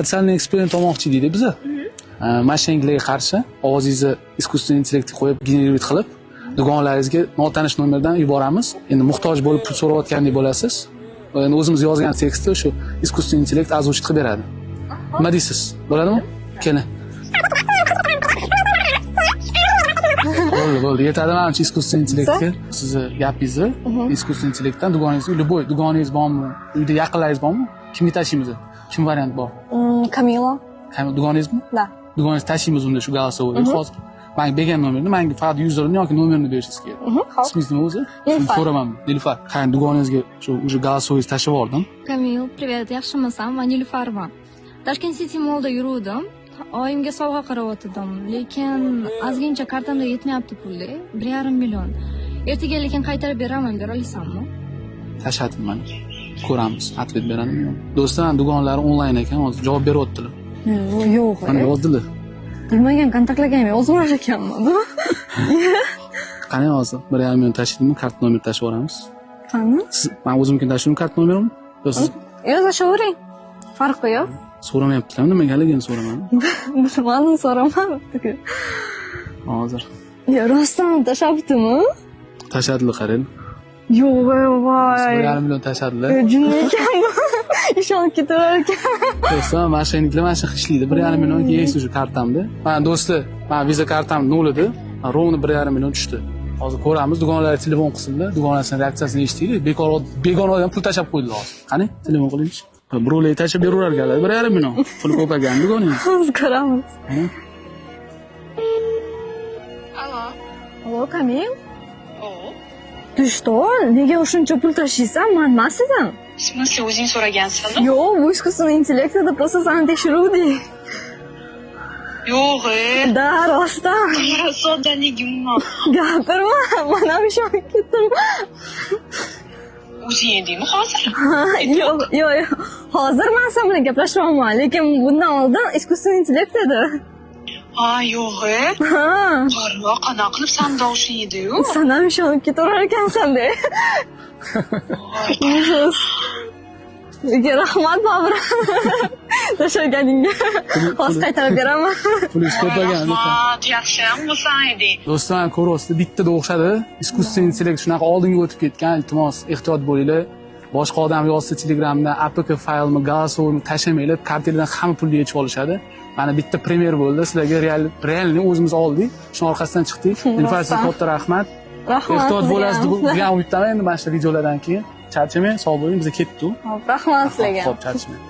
Sotsialniy eksperiment olmoqchi deydi biza. Mashinlarga qarshi ovozingizni искусственный intellektga qo'yib generate qilib, do'konlaringizga notanish nomerdan yuboramiz. Endi muhtoj bo'lib pul so'rayotgandek bo'lasiz. Endi o'zimiz yozgan tekstni shu искусственный интеллект озвучить qilib beradi. Nima deysiz? Bo'ladimi? Keling. Bo'ldi. Yetadi menimcha искусственный intellektga sizni gapingizni искусственный intellektdan do'koningizga любой do'koningiz bormi? Uyda yaqinlaringiz bormi? Kimga tashiymiz? Kim variant bor? Kamila. Do'koningizmi? Da. Do'koningizni tashiymiz unda shu голосовой. Hozir menga bergan nomerni, menga faqat yuzerni yoki nomerni berishingiz kerak. Ismingiz nima o'zi? So'raman. Nilufar. Qani do'koningizga shu уже голосовой tashib yubordim. Kamil, привет, yaxshimisan? Men Nilufarman. Tashkent City Mallda yuruvdim. Oyimga sovg'a qaratdim, lekin ozgincha kartamda yetmayapti pulli, 1,5 million. Ertaga lekin qaytarib beraman, bera olasanmi? Tashladim men. Ko'ramiz, atvet beradimi? Do'stlar, do'konlari onlayn ekan, hozir javob beryaptilar. Yo'q. Mana yozdilar. Bilmagan kontaktlaganman, o'zim urar ekanman. Qani hozir 1,5 million tashlaydimmi, kart nomer tashib yuboramiz. Qani? Men o'zimga tashlayman kart nomerimni. Yozashavering. Farqi yo'q. So'ramayaptilar, nimaligini so'raman. Bilmadim, so'ramabdi-ku. Hozir. Yo, rostdan tashabdimi? Tashladilar, qarang. Yo'q, voy. 1,5 million tashladilar. Jinni ekanmi? Ishonib ketaver ekan. Do'stlar, mashinniklar mana shu ishlaydi. 1,5 million yeysiz shu kartamda. Mana do'stlar, mana viza kartam nol edi. Rovni 1,5 million tushdi. Hozir ko'ramiz, do'konlarga telefon qilsinlar, do'konlarning reaksiyasini eshitaylik. Begona odam pul tashab qo'ydilar hozir. Qani, telefon qiling. Birovlar tashib beraverarganlar. 1,5 million. Pul ko'paygan do'koningiz. Hozir ko'ramiz. Allo, Kamil? Что? Nega shuncha pul tashiysan? Men emas edim. В смысле, o'zing so'ragansan? Yo'q, bu искусственный интеллект edi, просто seni tekshiruvdik. Yo'q, Da, rostdan. Soddaligimni. Gapirma, men ham ishonib ketdim. O'zing edingmi hozir? Yo'q. Hozir men sen bilan gaplashyapman, lekin bundan oldin искусственный интеллект edi. Ha, yo'q. Qarva, qanaqa qilib sandoshing edi-yu? Sen ham ishonib ketaverar ekansan-da. Rahmat, Babur. Tashlaganingga. Hozir qaytarib beraman. Pulingiz ko'paygan. Rahmat, yaxshiyam bo'lsang eding. Do'stlar, ko'ryapsiz, bittaga o'xshadi. искусственный интеллект shunaqa oldinga o'tib ketgan. Iltimos, ehtiyot bo'linglar. Boshqa odam yozsa Telegramda APK faylmi, голосовойmi tashlamanglar, kartalardan hamma pulni yechib olishadi. Mana bitta premyer bo'ldi. Sizlarga realni o'zimiz oldik. Shu orqasidan chiqdik. Nilufar, katta rahmat. Ehtiyot bo'lasiz degan umiddaman endi mana shu videolardan keyin. Charchamang, sog' bo'ling, biz ketdik. Rahmat sizlarga. Xo'p, charchamang.